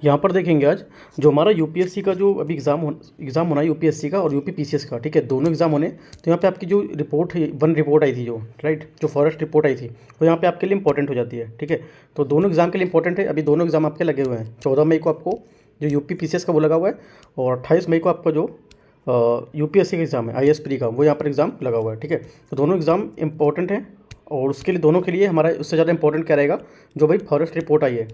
यहाँ पर देखेंगे आज जो हमारा यूपीएससी का जो अभी एग्ज़ाम होना है यूपीएससी का और यूपी पीसीएस का, ठीक है, दोनों एग्ज़ाम होने। तो यहाँ पे आपकी जो रिपोर्ट है, वन रिपोर्ट आई थी जो, राइट, जो फॉरेस्ट रिपोर्ट आई थी, वो यहाँ पे आपके लिए इंपॉर्टेंट हो जाती है, ठीक है। तो दोनों एग्ज़ाम के लिए इंपॉर्टेंट है। अभी दोनों एग्ज़ाम आपके लगे हुए हैं। 14 मई को आपको जो यूपी पीसीएस का वो लगा हुआ है और 28 मई को आपका जो यूपीएससी का एग्ज़ाम है आईएएस का, वो यहाँ पर एग्ज़ाम लगा हुआ है, ठीक है। तो दोनों एग्ज़ाम इंपॉर्टेंट हैं और उसके लिए दोनों के लिए हमारा उससे ज़्यादा इंपॉर्टेंट क्या रहेगा, जो भाई फॉरेस्ट रिपोर्ट आई है,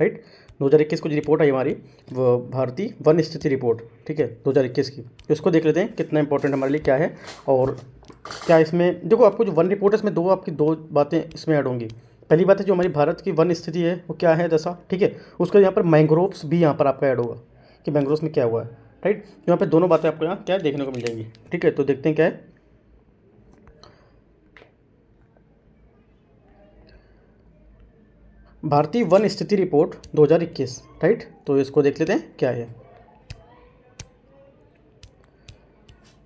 राइट, 2021 को जो रिपोर्ट आई हमारी, वो भारतीय वन स्थिति रिपोर्ट, ठीक है, 2021 की। तो इसको देख लेते हैं कितना इंपॉर्टेंट हमारे लिए क्या है। और क्या इसमें देखो, आपको जो वन रिपोर्ट है इसमें दो बातें इसमें ऐड होंगी। पहली बात है जो हमारी भारत की वन स्थिति है वो क्या है जैसा, ठीक है। उसका यहाँ पर मैंग्रोव्स भी यहाँ पर आपका ऐड होगा कि मैंग्रोव्स में क्या हुआ है, राइट। यहाँ पर दोनों बातें आपको यहाँ क्या देखने को मिल जाएंगी, ठीक है। तो देखते हैं क्या है। भारतीय वन स्थिति रिपोर्ट 2021, राइट। तो इसको देख लेते हैं क्या है।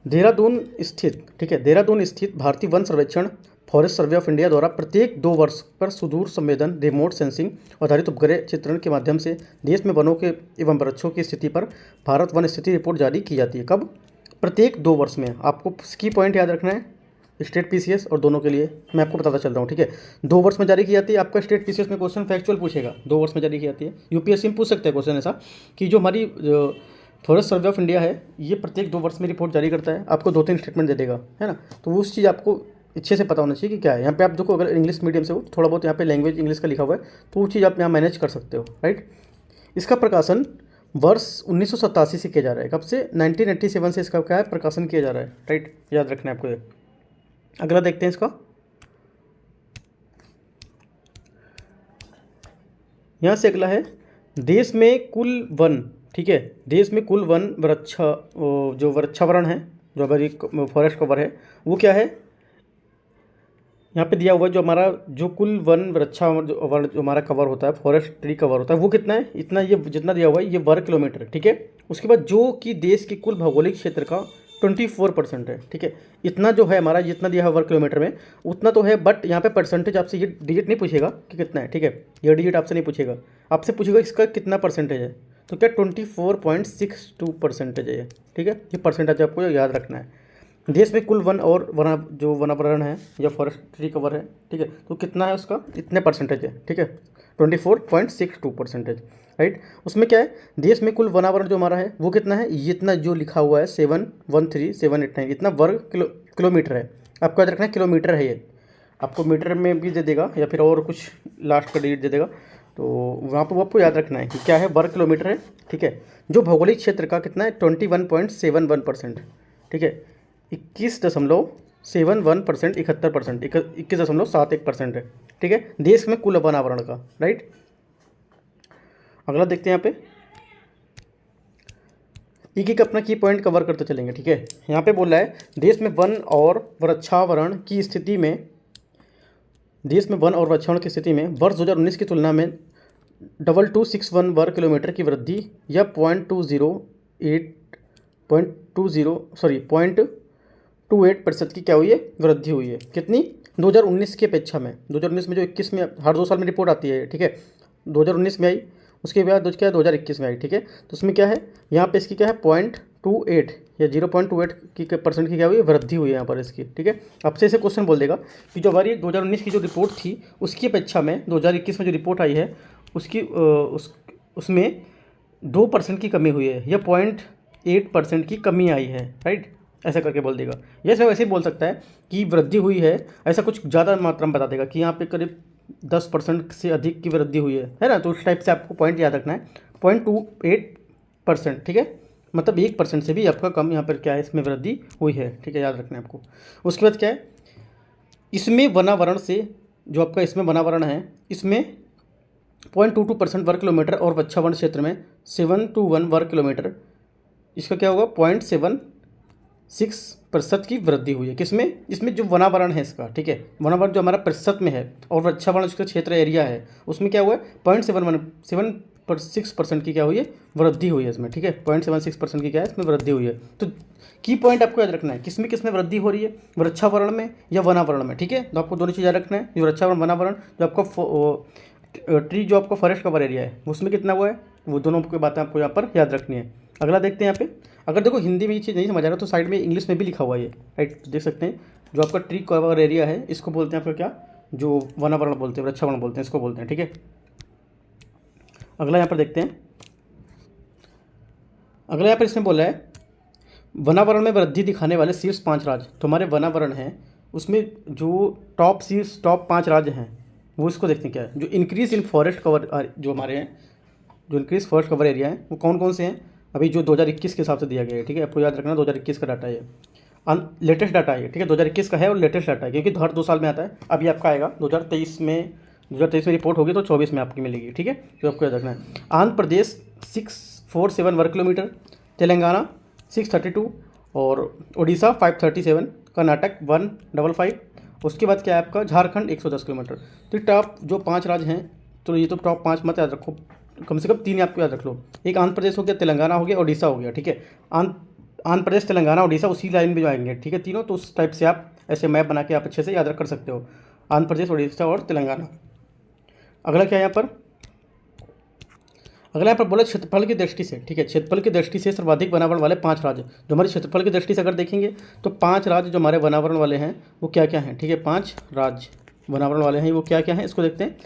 देहरादून स्थित, ठीक है, देहरादून स्थित भारतीय वन सर्वेक्षण फॉरेस्ट सर्वे ऑफ इंडिया द्वारा प्रत्येक 2 वर्ष पर सुदूर संवेदन रिमोट सेंसिंग आधारित उपग्रह चित्रण के माध्यम से देश में वनों के एवं वृक्षों की स्थिति पर भारत वन स्थिति रिपोर्ट जारी की जाती है। कब? प्रत्येक 2 वर्ष में। आपको की पॉइंट याद रखना है, स्टेट पीसीएस और दोनों के लिए मैं आपको बताता चल रहा हूँ, ठीक है। 2 वर्ष में जारी की जाती है। आपका स्टेट पीसीएस में क्वेश्चन फैक्चुअल पूछेगा, 2 वर्ष में जारी की जाती है। यूपीएससी में पूछ सकते हैं क्वेश्चन ऐसा कि जो हमारी फॉरेस्ट सर्वे ऑफ इंडिया है ये प्रत्येक 2 वर्ष में रिपोर्ट जारी करता है। आपको 2-3 स्टेटमेंट दे देगा, है ना। तो वो उस चीज़ आपको अच्छे से पता होना चाहिए कि क्या है। यहाँ पे आप देखो, अगर इंग्लिश मीडियम से हो थोड़ा बहुत यहाँ पे लैंग्वेज इंग्लिश का लिखा हुआ है, तो वो चीज़ आप यहाँ मैनेज कर सकते हो, राइट। इसका प्रकाशन वर्ष 1987 से किया जा रहा है। कब से? 1987 से इसका क्या है, प्रकाशन किया जा रहा है, राइट। याद रखना है आपको ये। अगला देखते हैं इसका। यहाँ से अगला है, देश में कुल वन, ठीक है, देश में कुल वन जो वृक्षावरण है, जो अगर फॉरेस्ट कवर है, वो क्या है, यहाँ पे दिया हुआ है। जो हमारा जो कुल वन वृक्षावरण जो हमारा कवर होता है, फॉरेस्ट ट्री कवर होता है, वो कितना है, इतना, ये जितना दिया हुआ है ये वर्ग किलोमीटर, ठीक है। उसके बाद जो कि देश के कुल भौगोलिक क्षेत्र का 24% है, ठीक है। इतना जो है हमारा, जितना दिया है वर्ग किलोमीटर में उतना तो है, बट यहाँ पे परसेंटेज आपसे ये डिजिट नहीं पूछेगा कि कितना है, ठीक है। ये डिजिट आपसे नहीं पूछेगा, आपसे पूछेगा इसका कितना परसेंटेज है। तो क्या 24.62% है ये, ठीक है। ये परसेंटेज आपको याद रखना है। देश में कुल वन और जो वनावरण है या फॉरेस्ट ट्री कवर है, ठीक है, तो कितना है उसका, इतने परसेंटेज है, ठीक है, 24.62%, राइट। उसमें क्या है, देश में कुल वनावरण जो हमारा है वो कितना है, ये इतना जो लिखा हुआ है 713789, इतना वर्ग किलोमीटर है। आपको याद रखना है किलोमीटर है ये। आपको मीटर में भी दे देगा या फिर और कुछ लास्ट का डिजिट दे देगा, तो वहाँ पर आपको याद रखना है कि क्या है, वर्ग किलोमीटर है, ठीक है। जो भौगोलिक क्षेत्र का कितना है, 21.71%, ठीक है, 21.71%, 71%, 21.71% है, ठीक है, देश में कुल वनावरण का, राइट। अगला देखते हैं। यहाँ पे एक अपना की पॉइंट कवर करते चलेंगे, ठीक है। यहाँ पे बोल रहा है, देश में वन और वृक्षावरण की स्थिति में, देश में वन और वृक्षावरण की स्थिति में वर्ष 2019 की तुलना में 2261 वर्ग किलोमीटर की वृद्धि या 0.28% की क्या हुई है, वृद्धि हुई है। कितनी? 2019 की अपेक्षा में। 2019 में जो 21 में हर 2 साल में रिपोर्ट आती है, ठीक है, 2019 में आई, उसके बाद क्या है 2021 में आई, ठीक है। तो उसमें क्या है, यहाँ पे इसकी क्या है 0.28 या 0.28 की परसेंट की क्या हुई है, वृद्धि हुई है यहाँ पर इसकी, ठीक है। आपसे ऐसे क्वेश्चन बोल देगा कि जो हमारी 2019 की जो रिपोर्ट थी उसकी अपेक्षा में 2021 में जो रिपोर्ट आई है उसकी उसमें 2% की कमी हुई है या 0.8% की कमी आई है, राइट। ऐसा करके बोल देगा। जैसे वैसे ही बोल सकता है कि वृद्धि हुई है, ऐसा कुछ ज़्यादा मात्रा में बता देगा कि यहाँ पे करीब 10% से अधिक की वृद्धि हुई है ना। तो उस टाइप से आपको पॉइंट याद रखना है, 0.28%, ठीक है, मतलब 1% से भी आपका कम यहाँ पर क्या है, इसमें वृद्धि हुई है, ठीक है, याद रखना है आपको। उसके बाद क्या है, इसमें वनावरण से जो आपका इसमें वनावरण है, इसमें 0.22% वर्ग किलोमीटर और वृक्षावरण क्षेत्र में 721 वर्ग किलोमीटर, इसका क्या होगा 0.76% की वृद्धि हुई है। किसमें? इसमें जो वनावरण है इसका, ठीक है, वनावरण जो हमारा प्रतिशत में है और वृक्षावरण उसका क्षेत्र एरिया है उसमें क्या हुआ है 0.76% की क्या हुई है, वृद्धि हुई है इसमें, ठीक है, 0.76% की क्या है इसमें वृद्धि हुई है। तो की पॉइंट आपको याद रखना है, किसमें किसमें वृद्धि हो रही है, वृक्षावरण में या वनावरण में, ठीक है। तो आपको दोनों चीज़ याद रखना है, जो वृक्षावरण वनावरण जो आपका ट्री जो आपका फॉरेस्ट कवर एरिया है उसमें कितना हुआ है, वो दोनों की बातें आपको यहाँ पर याद रखनी है। अगला देखते हैं यहाँ पे, अगर देखो हिंदी में ये चीज़ नहीं समझ आ रहा तो साइड में इंग्लिश में भी लिखा हुआ है ये, राइट, देख सकते हैं। जो आपका ट्री कवर एरिया है इसको बोलते हैं आपका क्या, जो वनावरण बोलते हैं, वृक्षावरण बोलते हैं, इसको बोलते हैं, ठीक है। अगला यहाँ पर देखते हैं, अगला यहाँ पर इसमें बोला है वनावरण में वृद्धि दिखाने वाले शीर्ष 5 राज्य। तो हमारे वनावरण हैं उसमें जो टॉप 5 राज्य हैं वो इसको देखते हैं क्या है। जो इंक्रीज इन फॉरेस्ट कवर जो हमारे हैं, जो इंक्रीज फॉरेस्ट कवर एरिया है वो कौन कौन से हैं, अभी जो 2021 के हिसाब से दिया गया है, ठीक है। आपको याद रखना 2021 का डाटा है, लेटेस्ट डाटा है, ठीक है। 2021 का है और लेटेस्ट डाटा है, क्योंकि हर 2 साल में आता है। अभी आपका आएगा 2023 में रिपोर्ट होगी तो 24 में आपकी मिलेगी, ठीक है। तो आपको याद रखना है आंध्र प्रदेश 647 वर्ग किलोमीटर, तेलंगाना 632 और उड़ीसा 537, कर्नाटक 155। उसके बाद क्या है आपका झारखंड 110 किलोमीटर। तो टॉप जो 5 राज्य हैं, तो ये तो टॉप 5 मत याद रखो, कम से कम 3 आपको याद रख लो। एक आंध्र प्रदेश हो गया, तेलंगाना हो गया, उड़ीसा हो गया, ठीक है। आंध्र प्रदेश, तेलंगाना, उड़ीसा उसी लाइन में जो आएंगे, ठीक है, तीनों। तो उस टाइप से आप ऐसे मैप बना के आप अच्छे से याद रख कर सकते हो, आंध्र प्रदेश, उड़ीसा और तेलंगाना। अगला क्या है यहाँ पर, अगला यहाँ पर बोला क्षेत्रफल की दृष्टि से, ठीक है। क्षेत्रफल की दृष्टि से सर्वाधिक वनावरण वाले 5 राज्य, जो हमारे क्षेत्रफल की दृष्टि से अगर देखेंगे तो 5 राज्य जो हमारे वनावरण वाले हैं वो क्या क्या हैं, ठीक है। 5 राज्य वनावरण वाले हैं वो क्या क्या हैं, इसको देखते हैं।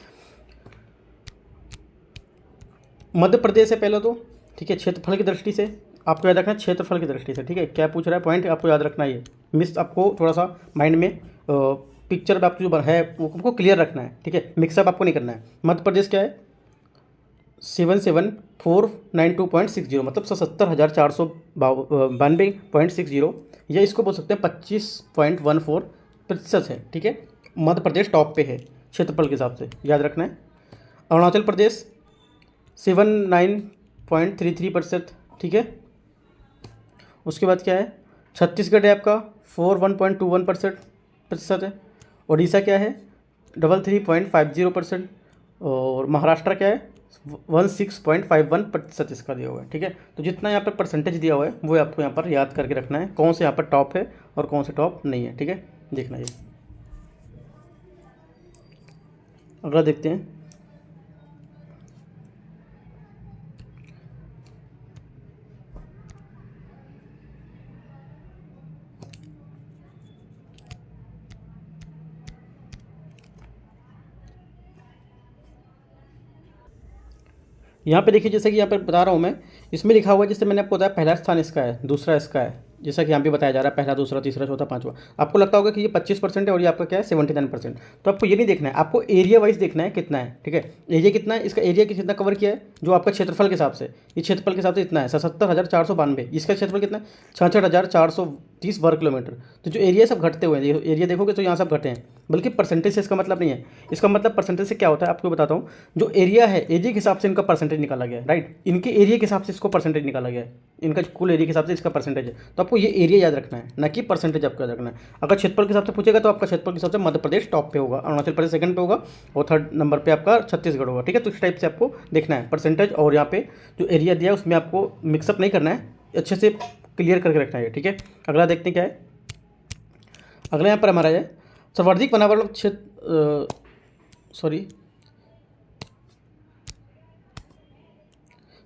मध्य प्रदेश है पहले तो, ठीक है। क्षेत्रफल की दृष्टि से आपको याद रखना है, क्षेत्रफल की दृष्टि से, ठीक है। क्या पूछ रहा है पॉइंट आपको याद रखना है, ये मिस आपको थोड़ा सा माइंड में पिक्चर आपको जो है वो आपको क्लियर रखना है, ठीक है। मिक्सअप आपको नहीं करना है। मध्य प्रदेश क्या है 77492.60, मतलब 77,492.60, या इसको बोल सकते हैं 25.14% है, ठीक है। मध्य प्रदेश टॉप पे है क्षेत्रफल के हिसाब से, याद रखना है। अरुणाचल प्रदेश 79.33%, ठीक है। उसके बाद क्या है, छत्तीसगढ़ है आपका 41.21% है। उड़ीसा क्या है 33.50%, और महाराष्ट्र क्या है 16.51% इसका दिया हुआ है, ठीक है। तो जितना यहाँ पर परसेंटेज दिया हुआ है वो आपको यहाँ पर याद करके रखना है, कौन से यहाँ पर टॉप है और कौन से टॉप नहीं है, ठीक है। देखना ये, अगला देखते हैं। यहाँ पे देखिए, जैसे कि यहाँ पर बता रहा हूँ मैं, इसमें लिखा हुआ है, जैसे मैंने आपको बताया पहला स्थान इसका है, दूसरा इसका है, जैसा कि यहाँ पे बताया जा रहा है पहला, दूसरा, तीसरा, चौथा, पांचवा। आपको लगता होगा कि ये 25% है और ये आपका क्या है 79%। तो आपको ये नहीं देखना है, आपको एरिया वाइज देखना है कितना है, ठीक है। एरिया कितना है, इसका एरिया कितना कवर किया है, जो आपका क्षेत्रफल के हिसाब से, ये क्षेत्रफल के हिसाब से इतना है 77,492। इसका क्षेत्रफल कितना है 66,430 वर्ग किलोमीटर। तो जो एरिया सब घटते हुए हैं, एरिया देखोगे तो यहाँ सब घटे हैं, बल्कि परसेंटेज से इसका मतलब नहीं है। इसका मतलब परसेंटेज से क्या होता है आपको बताता हूँ। जो एरिया है, एरिया के हिसाब से इनका परसेंटेज निकाला गया है, राइट। इनके एरिया के हिसाब से इसको परसेंटेज निकाला गया है, इनका कुल एरिया के हिसाब से इसका परसेंटेज है। तो आपको ये एरिया याद रखना है, ना कि परसेंटेज आपको याद रखना है। अगर क्षेत्रफल के हिसाब से पूछेगा तो आपका क्षेत्रफल के हिसाब से मध्य प्रदेश टॉप पे होगा, अरुणाचल प्रदेश सेकंड पे होगा, और 3rd नंबर पे आपका छत्तीसगढ़ होगा, ठीक है। तो इस टाइप से आपको देखना है परसेंटेज, और यहाँ पे जो एरिया दिया है उसमें आपको मिक्सअप नहीं करना है, अच्छे से क्लियर करके रखना है, ठीक है। अगला देखते हैं क्या है, अगला यहाँ पर हमारा है सर्वाधिक वनावरण क्षेत्र,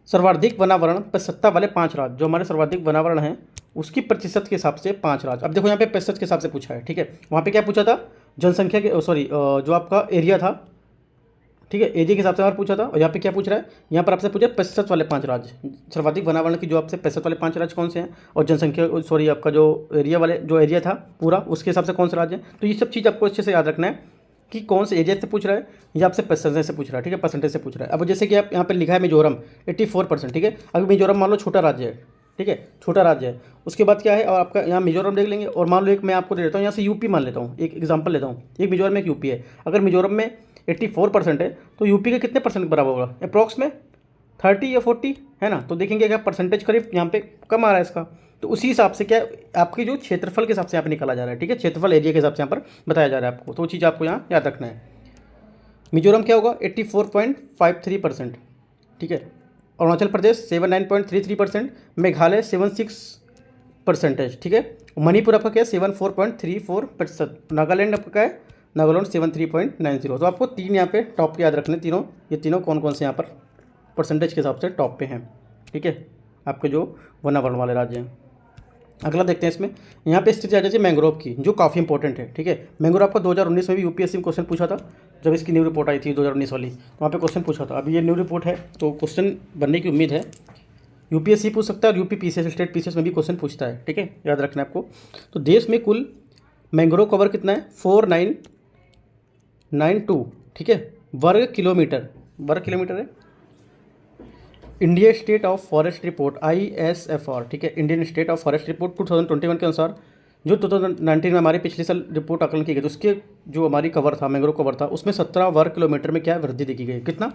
सर्वाधिक वनावरण पर सत्ता वाले 5 राज्य, जो हमारे सर्वाधिक वनावरण हैं उसकी प्रतिशत के हिसाब से 5 राज्य। अब देखो यहाँ पे प्रतिशत के हिसाब से पूछा है, ठीक है। वहाँ पे क्या पूछा था, जनसंख्या के जो आपका एरिया था, ठीक है, एरिया के हिसाब से हमारा पूछा था। और यहाँ पे क्या पूछ रहा है, यहाँ पर आपसे पूछा प्रतिशत वाले 5 राज्य, सर्वाधिक वनावरण की जो आपसे प्रतिशत वाले 5 राज्य कौन से हैं, और जनसंख्या आपका जो एरिया था पूरा, उसके हिसाब से कौन से राज्य हैं। तो ये सब चीज़ आपको अच्छे से याद रखना है कि कौन से एरिया से पूछ रहा है, या आपसे परसेंटेज से पूछ रहा है, ठीक है, परसेंटेज से पूछ रहा है। अब जैसे कि आप यहाँ पर लिखा है मिजोरम 84%, ठीक है। अभी मिजोरम मान लो छोटा राज्य है, ठीक है, छोटा राज्य है। उसके बाद क्या है, और आपका यहाँ मिजोरम देख लेंगे, और मान लो एक मैं आपको दे देता हूँ यहाँ से यूपी मान लेता हूँ, एक एग्जांपल लेता हूँ, एक मिजोरम में एक यूपी है। अगर मिजोरम में 84% है तो यूपी के कितने परसेंट बराबर होगा, अप्रॉक्स में 30 या 40 है ना। तो देखेंगे क्या परसेंटेज करीब यहाँ पे कम आ रहा है इसका। तो उसी हिसाब से क्या आपकी जो क्षेत्रफल के हिसाब से यहाँ पे निकाला जा रहा है, ठीक है, क्षेत्रफल एरिया के हिसाब से यहाँ पर बताया जा रहा है आपको। तो वो चीज़ आपको यहाँ याद रखना है। मिजोरम क्या होगा 84.53%, ठीक है। अरुणाचल प्रदेश 79.33%, मेघालय 76%, ठीक है। मणिपुर आपका क्या है 74.34%, नागालैंड आपका क्या है नागालैंड 73.90। तो आपको 3 यहाँ पे टॉप के याद रखने, तीनों, ये तीनों कौन कौन से यहाँ पर परसेंटेज के हिसाब से टॉप पे हैं, ठीक है, आपके जो वनावरण वाले राज्य हैं। अगला देखते हैं इसमें, यहाँ पे स्थिति आ जाती है मैंग्रोव की, जो काफ़ी इंपॉर्टेंट है, ठीक है। मैंग्रोव आपका 2019 में भी यूपीएससी में क्वेश्चन पूछा था, जब इसकी न्यू रिपोर्ट आई थी 2019 वाली, वहाँ पे क्वेश्चन पूछा था। अभी ये न्यू रिपोर्ट है तो क्वेश्चन बनने की उम्मीद है। यूपीएससी पूछ सकता है और यूपी पीसीएस, स्टेट पीसीएस में भी क्वेश्चन पूछता है, ठीक है, याद रखना है आपको। तो देश में कुल मैंग्रोव कवर कितना है, 4992, ठीक है, वर्ग किलोमीटर है। India state of forest report ISFR, ठीक है, Indian state of forest report 2021 के अनुसार, जो 2019 में हमारी पिछले साल रिपोर्ट आकलन की गई, तो उसके जो हमारी कवर था, मैंग्रोव कवर था, उसमें 17 वर्ग किलोमीटर में क्या वृद्धि देखी गई, कितना,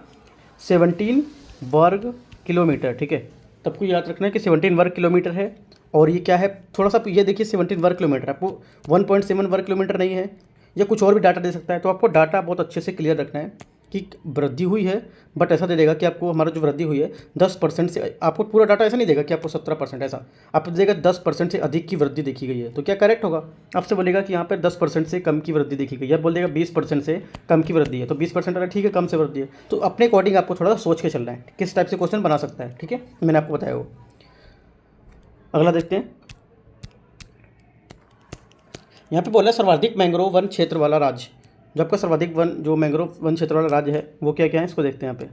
17 वर्ग किलोमीटर, ठीक है। तब को याद रखना है कि 17 वर्ग किलोमीटर है, और ये क्या है, थोड़ा सा ये देखिए 17 वर्ग किलोमीटर, आपको 1.7 वर्ग किलोमीटर नहीं है, या कुछ और भी डाटा दे सकता है। तो आपको डाटा बहुत अच्छे से क्लियर रखना है कि वृद्धि हुई है, बट ऐसा दे देगा कि आपको हमारा जो वृद्धि हुई है 10% से, आपको पूरा डाटा ऐसा नहीं देगा कि आपको 17%, ऐसा आपको देगा 10% से अधिक की वृद्धि देखी गई है। तो क्या करेक्ट होगा, आपसे बोलेगा कि यहाँ पर 10% से कम की वृद्धि देखी गई है, बोल देगा 20% से कम की वृद्धि है, तो 20% अगर ठीक है, कम से वृद्धि है, तो अपने अकॉर्डिंग आपको थोड़ा सा सोच के चलना है किस टाइप से क्वेश्चन बना सकता है, ठीक है, मैंने आपको बताया वो। अगला देखते हैं, यहाँ पे बोला सर्वाधिक मैंग्रोव वन क्षेत्र वाला राज्य, जो आपका सर्वाधिक जो मैंग्रोव वन क्षेत्र वाला राज्य है वो क्या क्या है, इसको देखते हैं यहाँ पे।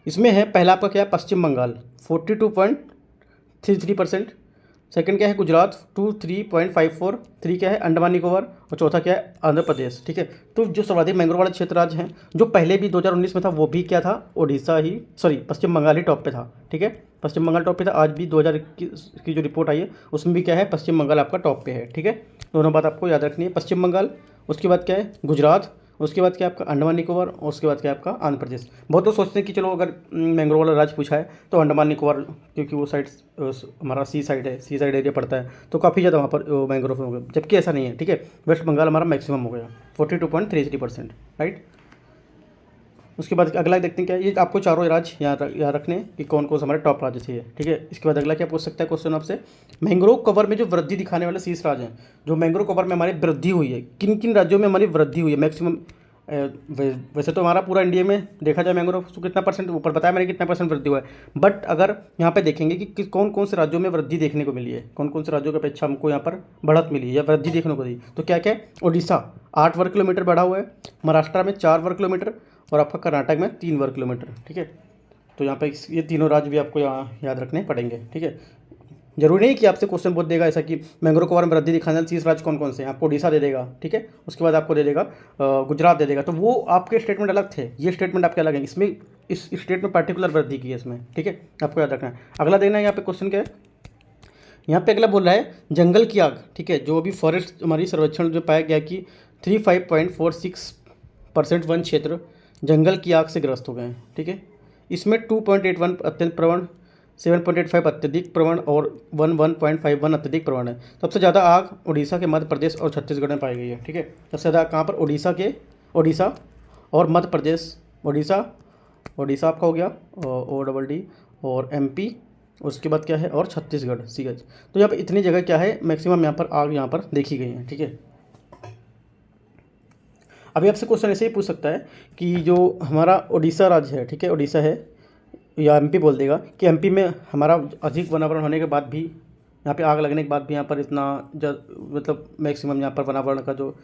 इसमें है, पहला आपका क्या है, पश्चिम बंगाल 42.33%, सेकंड क्या है गुजरात 23.543, क्या है अंडमान निकोबार, और चौथा क्या है आंध्र प्रदेश, ठीक है। तो जो सर्वाधिक मैंग्रोव वाले क्षेत्र राज्य हैं, जो पहले भी 2019 में था, वो भी क्या था, पश्चिम बंगाल ही टॉप पे था, ठीक है, पश्चिम बंगाल टॉप पे था। आज भी 2021 की जो रिपोर्ट आई है उसमें भी क्या है, पश्चिम बंगाल आपका टॉप पे है, ठीक है। दोनों बात आपको याद रखनी है, पश्चिम बंगाल, उसके बाद क्या है गुजरात, उसके बाद क्या आपका अंडमान निकोबार, और उसके बाद क्या आपका आंध्र प्रदेश। बहुत लोग सोचते हैं कि चलो अगर मैंग्रोव वाला राज्य पूछा है तो अंडमान निकोबार, क्योंकि वो साइड हमारा सी साइड एरिया पड़ता है, तो काफ़ी ज़्यादा वहाँ पर मैंग्रोव हो गए, जबकि ऐसा नहीं है, ठीक है। वेस्ट बंगाल हमारा मैक्सिमम हो गया 42.33%, राइट। उसके बाद अगला देखते हैं क्या, ये आपको चारों राज्य यहाँ रखने कि कौन कौन से हमारे टॉप राज्य थे, ठीक है। इसके बाद अगला क्या पूछ सकता है क्वेश्चन आपसे, मैंग्रोव कवर में जो वृद्धि दिखाने वाले 30 राज्य हैं, जो मैंग्रोव कवर में हमारी वृद्धि हुई है, किन किन राज्यों में हमारी वृद्धि हुई है मैक्सिमम। वैसे तो हमारा पूरा इंडिया में देखा जाए मैंग्रोव तो कितना परसेंट, ऊपर बताया मैंने कितना परसेंट वृद्धि हुआ है, बट अगर यहाँ पे देखेंगे कि कौन कौन से राज्यों में वृद्धि देखने को मिली है, कौन कौन से राज्यों की अपेक्षा हमको यहाँ पर बढ़त मिली है या वृद्धि देखने को दी, तो क्या क्या है, उड़ीसा 8 वर्ग किलोमीटर बढ़ा हुआ है, महाराष्ट्र में 4 वर्ग किलोमीटर, और आपका कर्नाटक में 3 वर्ग किलोमीटर, ठीक है। तो यहाँ पे ये तीनों राज्य भी आपको यहाँ याद रखने पड़ेंगे, ठीक है। जरूरी नहीं कि आपसे क्वेश्चन बहुत देगा ऐसा कि मैंग्रोव कवर में वृद्धि दिखाने वाले 30 राज्य कौन कौन से हैं, आपको उड़ीसा दे देगा, ठीक है, उसके बाद आपको दे देगा गुजरात दे देगा, तो वो आपके स्टेटमेंट अलग थे, ये स्टेटमेंट आपके अलग हैं, इसमें इस स्टेट में पर्टिकुलर वृद्धि की है इसमें, ठीक है, आपको याद रखना है। अगला देखना है यहाँ पे क्वेश्चन क्या है, यहाँ पे अगला बोल रहा है जंगल की आग, ठीक है, जो अभी फॉरेस्ट हमारी सर्वेक्षण जो पाया गया कि 35.46% वन क्षेत्र जंगल की आग से ग्रस्त हो गए हैं, ठीक है। इसमें 2.81 अत्यंत प्रवण, 7.85 अत्यधिक प्रवण और 1.51 अत्यधिक प्रवण है। सबसे ज़्यादा आग उड़ीसा के, मध्य प्रदेश और छत्तीसगढ़ में पाई गई है, ठीक है। सबसे ज़्यादा कहाँ पर, उड़ीसा और मध्य प्रदेश, उड़ीसा आपका हो गया ODD, और MP, उसके बाद क्या है, और छत्तीसगढ़ CH। तो यहाँ पर इतनी जगह क्या है मैक्सिमम यहाँ पर आग यहाँ पर देखी गई है, ठीक है। अभी आपसे क्वेश्चन ऐसे ही पूछ सकता है कि जो हमारा उड़ीसा राज्य है, ठीक है, उड़ीसा है, या MP बोल देगा कि MP में हमारा अधिक वनावरण होने के बाद भी, यहाँ पे आग लगने के बाद भी यहाँ पर इतना मतलब मैक्सिमम यहाँ पर वनावरण का जो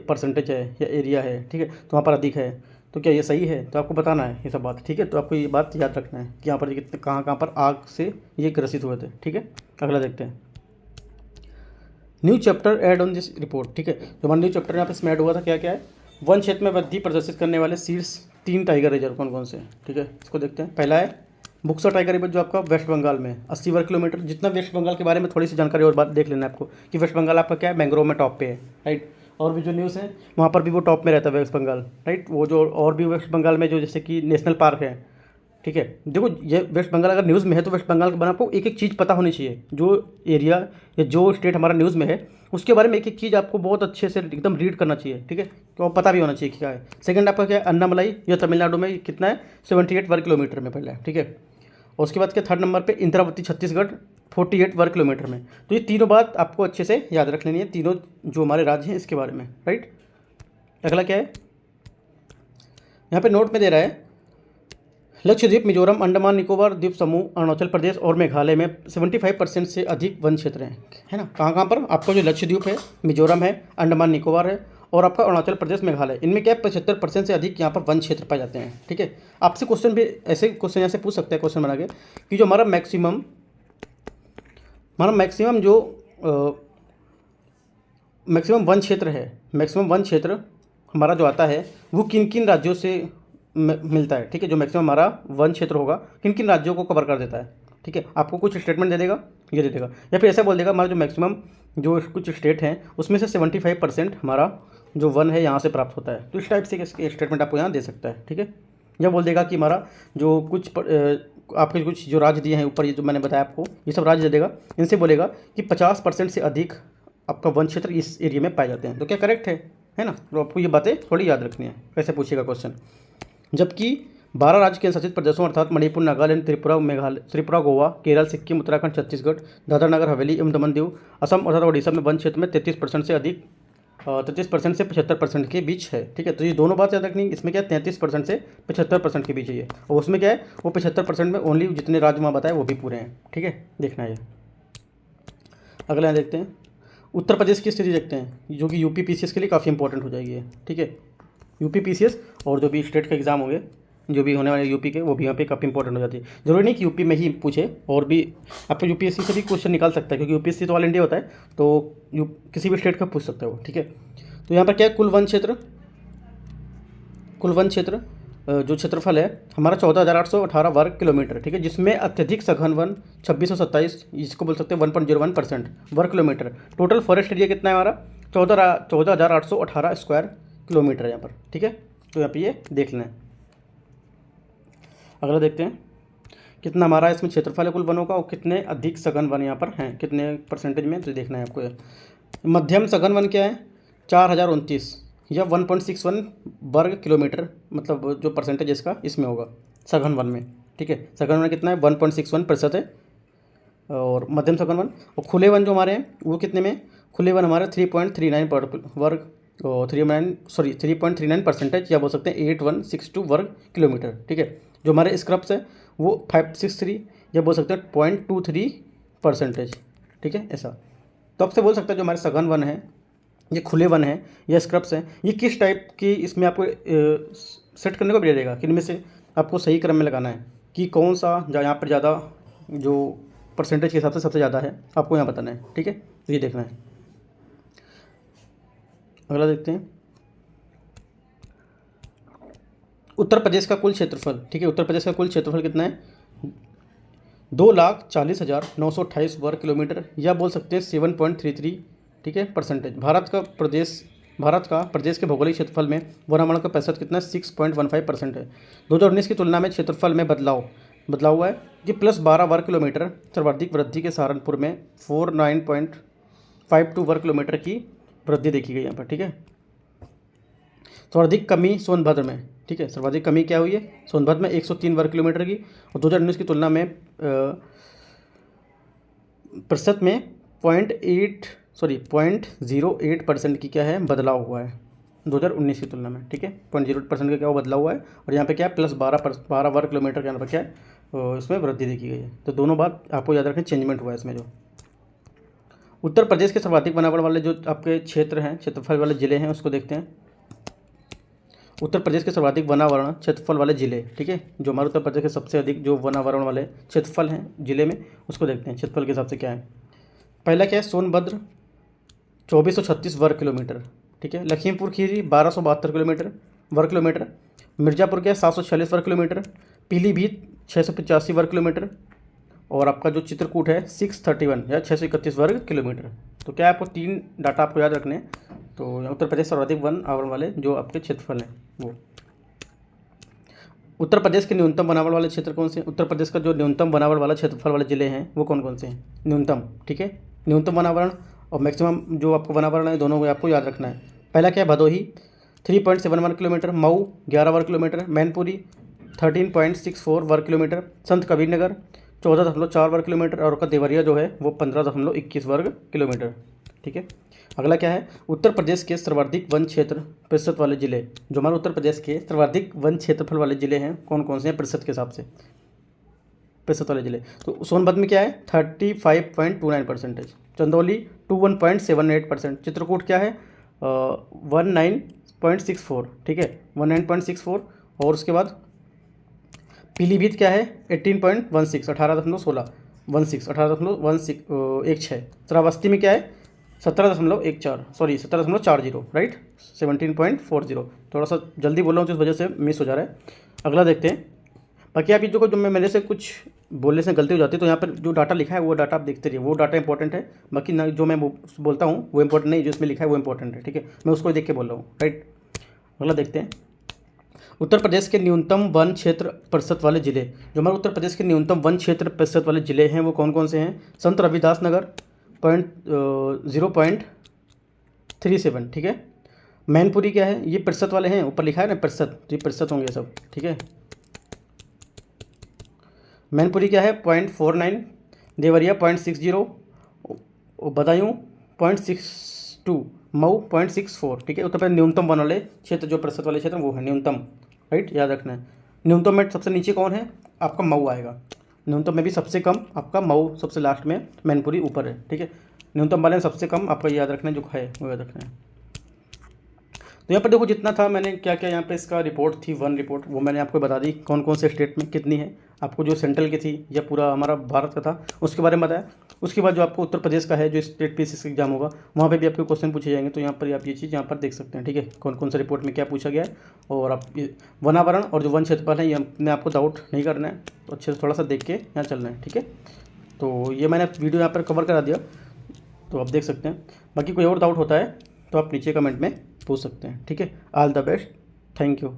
परसेंटेज है या एरिया है, ठीक है, तो वहाँ पर अधिक है, तो क्या ये सही है, तो आपको बताना है ये सब बात, ठीक है। तो आपको ये बात याद रखना है कि यहाँ पर कितने कहाँ पर आग से ये ग्रसित हुए थे, ठीक है। अगला देखते हैं, new chapter add on this report, ठीक है, जो हमारा न्यू चैप्टर यहाँ पे इसमें ऐड हुआ था, क्या क्या है, वन क्षेत्र में वृद्धि प्रदर्शित करने वाले शीर्ष 3 टाइगर रिजर्व कौन कौन से, ठीक है, इसको देखते हैं। पहला है बुक्सा टाइगर रिजर्व, जो आपका वेस्ट बंगाल में 80 वर्ग किलोमीटर। जितना वेस्ट बंगाल के बारे में थोड़ी सी जानकारी और बात देख लेना है आपको कि वेस्ट बंगाल आपका क्या है, मैंग्रोव में टॉप पे है, राइट। और भी जो न्यूज़ है वहाँ पर भी वो टॉप में रहता है वेस्ट बंगाल, राइट। वो जो और भी वेस्ट बंगाल में जो जैसे कि नेशनल पार्क है, ठीक है। देखो ये वेस्ट बंगाल अगर न्यूज़ में है तो वेस्ट बंगाल के बारे में आपको एक एक चीज़ पता होनी चाहिए, जो एरिया या जो स्टेट हमारा न्यूज़ में है उसके बारे में एक एक चीज़ आपको बहुत अच्छे से एकदम रीड करना चाहिए, ठीक है, तो पता भी होना चाहिए कि क्या है। सेकंड आपका क्या है, अन्नामलाई, यह तमिलनाडु में कितना है, 78 वर्ग किलोमीटर में पहले है, ठीक है। और उसके बाद क्या, थर्ड नंबर पे इंद्रावती छत्तीसगढ़ 48 वर्ग किलोमीटर में। तो ये तीनों बात आपको अच्छे से याद रख लेनी है, तीनों जो हमारे राज्य हैं इसके बारे में, राइट। अगला क्या है, यहाँ पे नोट में दे रहा है लक्षद्वीप, मिजोरम, अंडमान निकोबार द्वीप समूह, अरुणाचल प्रदेश और मेघालय में 75% से अधिक वन क्षेत्र हैं, है ना। कहाँ कहाँ पर, आपका जो लक्षद्वीप है, मिजोरम है, अंडमान निकोबार है और आपका अरुणाचल प्रदेश, मेघालय, इनमें क्या है 75% से अधिक यहाँ पर वन क्षेत्र पाए जाते हैं, ठीक है। आपसे क्वेश्चन भी ऐसे क्वेश्चन यहाँ से पूछ सकते हैं क्वेश्चन बना के कि जो हमारा मैक्सिमम जो मैक्सिमम वन क्षेत्र है, मैक्सिमम वन क्षेत्र हमारा जो आता है वो किन किन राज्यों से मिलता है, ठीक है। जो मैक्सिमम हमारा वन क्षेत्र होगा किन किन राज्यों को कवर कर देता है, ठीक है। आपको कुछ स्टेटमेंट दे देगा, ये दे देगा, या फिर ऐसा बोल देगा हमारा जो मैक्सिमम जो कुछ स्टेट हैं उसमें से 75% हमारा जो वन है यहाँ से प्राप्त होता है। तो इस टाइप से स्टेटमेंट आपको यहाँ दे सकता है, ठीक है। यह बोल देगा कि हमारा जो कुछ आपके कुछ जो राज्य दिए हैं ऊपर, ये जो मैंने बताया आपको, ये सब राज्य दे देगा, इनसे बोलेगा कि 50% से अधिक आपका वन क्षेत्र इस एरिया में पाए जाते हैं। तो क्या करेक्ट है ना। तो आपको ये बातें थोड़ी याद रखनी है, कैसे पूछेगा क्वेश्चन। जबकि 12 राज्य केंद्र शासित प्रदेशों अर्थात मणिपुर, नागालैंड, त्रिपुरा, मेघालय, त्रिपुरा, गोवा, केरल, सिक्किम, उत्तराखंड, छत्तीसगढ़, दादरा नगर हवेली एवं दमन दीव, असम और ओडिशा में वन क्षेत्र में 33% से अधिक 33% से 75% के बीच है, ठीक है। तो ये दोनों बात याद रखनी। इसमें क्या है 33% से 75% के बीच है ये, और उसमें क्या है वो 75% में ओनली जितने राज्य वहाँ बताए वो भी पूरे हैं, ठीक है। देखना है। अगला देखते हैं उत्तर प्रदेश की स्थिति देखते हैं, जो कि यूपी पीसीएस के लिए काफ़ी इंपॉर्टेंट हो जाएगी, ठीक है। यूपी पीसीएस और जो भी स्टेट के एग्जाम होंगे जो भी होने वाले यूपी के, वो भी यहाँ पे काफ़ी इंपॉर्टेंट हो जाती है। जरूरी नहीं कि यूपी में ही पूछे, और भी आपको यूपीएससी से भी क्वेश्चन निकाल सकता है, क्योंकि यूपीएससी तो ऑल इंडिया होता है, तो किसी भी स्टेट का पूछ सकता है वो, ठीक है। तो यहाँ पर क्या है कुल वन क्षेत्र जो क्षेत्रफल है हमारा 14,818 वर्ग किलोमीटर, ठीक है, जिसमें अत्यधिक सघन वन 2627, इसको बोल सकते हैं 1.01% वर्ग किलोमीटर। टोटल फॉरेस्ट एरिया कितना है हमारा 14,818 स्क्वायर किलोमीटर है यहाँ पर, ठीक है। तो यहाँ पे ये देख लें। अगला देखते हैं कितना हमारा इसमें क्षेत्रफल है कुल वनों का, और कितने अधिक सघन वन यहाँ पर हैं, कितने परसेंटेज में, तो देखना है आपको। मध्यम सघन वन क्या है 4029 या 1.61 वर्ग किलोमीटर, मतलब जो परसेंटेज इसका इसमें होगा सघन वन में, ठीक है। सघन वन कितना है 1.61% है, और मध्यम सघन वन। और खुले वन जो हमारे हैं वो कितने में, खुले वन हमारे 3.39 वर्ग, 3.39% या बोल सकते हैं 8162 वर्ग किलोमीटर, ठीक है। जो हमारे स्क्रब्स है वो 563 या बोल सकते हैं 0.23%, ठीक है ऐसा। तो आपसे बोल सकते हैं जो हमारे सघन वन है, ये खुले वन है या स्क्रब्स हैं, ये किस टाइप की, इसमें आपको सेट करने को भी देगा कि इनमें से आपको सही क्रम में लगाना है कि कौन सा यहाँ पर ज़्यादा जो परसेंटेज के हिसाब से सबसे ज़्यादा है, आपको यहाँ बताना है, ठीक है। तो ये देखना है। अगला देखते हैं उत्तर प्रदेश का कुल क्षेत्रफल, ठीक है। उत्तर प्रदेश का कुल क्षेत्रफल कितना है 2,40,928 वर्ग किलोमीटर, या बोल सकते हैं 7.33, ठीक है परसेंटेज। भारत का प्रदेश के भौगोलिक क्षेत्रफल में वनामण का प्रतिशत कितना है 6.15% है। 2019 की तुलना में क्षेत्रफल में बदलाव हुआ है कि +12 वर्ग किलोमीटर। सर्वाधिक वृद्धि के सहारनपुर में 49.52 वर्ग किलोमीटर की वृद्धि देखी गई यहाँ पर, ठीक है। सर्वाधिक कमी सोनभद्र में, ठीक है। सर्वाधिक कमी क्या हुई है सोनभद्र में 103 वर्ग किलोमीटर की, और 2019 की तुलना में प्रतिशत में 0.08% की क्या है बदलाव हुआ है 2019 की तुलना में, ठीक है। 0.08% का क्या बदलाव हुआ है, और यहाँ पे क्या है +12 वर्ग किलोमीटर के यहाँ पर क्या है इसमें वृद्धि देखी गई है। तो दोनों बात आपको याद रखें, चेंजमेंट हुआ है इसमें। जो उत्तर प्रदेश के सर्वाधिक वनावरण वाले जो आपके क्षेत्र हैं, क्षेत्रफल वाले ज़िले हैं, उसको देखते हैं। उत्तर प्रदेश के सर्वाधिक वनावरण क्षेत्रफल वाले ज़िले, ठीक है, जो हमारे उत्तर प्रदेश के सबसे अधिक जो वनावरण वाले क्षेत्रफल हैं ज़िले में, उसको देखते हैं क्षेत्रफल के हिसाब से क्या है। पहला क्या है सोनभद्र 2436 वर्ग किलोमीटर, ठीक है। लखीमपुर खीरी 1272 वर्ग किलोमीटर। मिर्ज़ापुर क्या है 746 वर्ग किलोमीटर। पीलीभीत 685 वर्ग किलोमीटर, और आपका जो चित्रकूट है 631 या 631 वर्ग किलोमीटर। तो क्या आपको 3 डाटा आपको याद रखने हैं। तो उत्तर प्रदेश सर्वाधिक वन आवरण वाले जो आपके क्षेत्रफल हैं वो। उत्तर प्रदेश के न्यूनतम वनावरण वाले क्षेत्र कौन से हैं, उत्तर प्रदेश का जो न्यूनतम वनावरण वाला क्षेत्रफल वाले ज़िले हैं वो कौन कौन से हैं, न्यूनतम, ठीक है। न्यूनतम वनावरण और मैक्सिमम जो आपको वनावरण है दोनों को आपको याद रखना है। पहला क्या है भदोही 3.71 किलोमीटर, मऊ 11 वर्ग किलोमीटर, मैनपुरी 13.64 वर्ग किलोमीटर, संत कबीर नगर 14.4 वर्ग किलोमीटर और आपका देवरिया जो है वो 15.21 वर्ग किलोमीटर। ठीक है, अगला क्या है, उत्तर प्रदेश के सर्वाधिक वन क्षेत्र प्रतिशत वाले जिले। जो हमारे उत्तर प्रदेश के सर्वाधिक वन क्षेत्रफल वाले जिले हैं कौन कौन से हैं प्रतिशत के हिसाब से, प्रतिशत वाले जिले। तो सोनभद्र में क्या है 35.29%, चंदौली 21.78%, चित्रकूट क्या है 19.64, ठीक है 19.64, और उसके बाद पीलीभीत क्या है 18.16, 18.16, श्रावस्ती में क्या है 17.40, राइट 17.40। थोड़ा सा जल्दी बोल रहा हूँ तो इस वजह से मिस हो जा रहा है। अगला देखते हैं। बाकी आप ये जो मैं मेरे से कुछ बोलने से गलती हो जाती है तो यहाँ पर जो डाटा लिखा है वो डाटा आप देखते रहिए, वो डाटा इंपॉर्टेंट है। बाकी ना जो मैं बोलता हूँ वो इंपॉर्टेंट नहीं, जो इसमें लिखा है वो इंपॉर्टेंट है, ठीक है, मैं उसको देख के बोल रहा हूँ, राइट। अगला देखते हैं। उत्तर प्रदेश के न्यूनतम वन क्षेत्र प्रतिशत वाले जिले। जो हमारे उत्तर प्रदेश के न्यूनतम वन क्षेत्र प्रतिशत वाले जिले हैं वो कौन कौन से हैं, संत रविदास नगर 0.37, ठीक है। मैनपुरी क्या है, ये प्रतिशत वाले हैं, ऊपर लिखा है ना प्रतिशत, ये प्रतिशत होंगे सब, ठीक है। मैनपुरी क्या है 0.49, देवरिया 0.60, बदायूं 0.62, मऊ 0.64, ठीक है। उत्तर प्रदेश न्यूनतम वन वाले क्षेत्र जो प्रतिशत वाले क्षेत्र वो है न्यूनतम, राइट, याद रखना है। न्यूनतम में सबसे नीचे कौन है, आपका मऊ आएगा। न्यूनतम में भी सबसे कम आपका मऊ सबसे लास्ट में, मैनपुरी ऊपर है, ठीक है। न्यूनतम वाले में सबसे कम आपका याद रखना है, जो है वो याद रखना है। तो यहाँ पर देखो जितना था मैंने क्या क्या यहाँ पे इसका रिपोर्ट थी, वन रिपोर्ट, वो मैंने आपको बता दी कौन कौन से स्टेट में कितनी है। आपको जो सेंट्रल की थी या पूरा हमारा भारत का था उसके बारे में बताया। उसके बाद जो आपको उत्तर प्रदेश का है जो स्टेट पीसीएस एग्जाम होगा वहाँ पे भी आपके क्वेश्चन पूछे जाएंगे। तो यहाँ पर आप ये चीज़ यहाँ पर देख सकते हैं, ठीक है, कौन कौन सा रिपोर्ट में क्या पूछा गया है। और आप वनावरण और जो वन क्षेत्रफल है ये अपने आपको डाउट नहीं करना है, तो अच्छे से थोड़ा सा देख के यहाँ चलना है, ठीक है। तो ये मैंने वीडियो यहाँ पर कवर करा दिया, तो आप देख सकते हैं। बाकी कोई और डाउट होता है तो आप नीचे कमेंट में पूछ सकते हैं, ठीक है। All the best, thank you.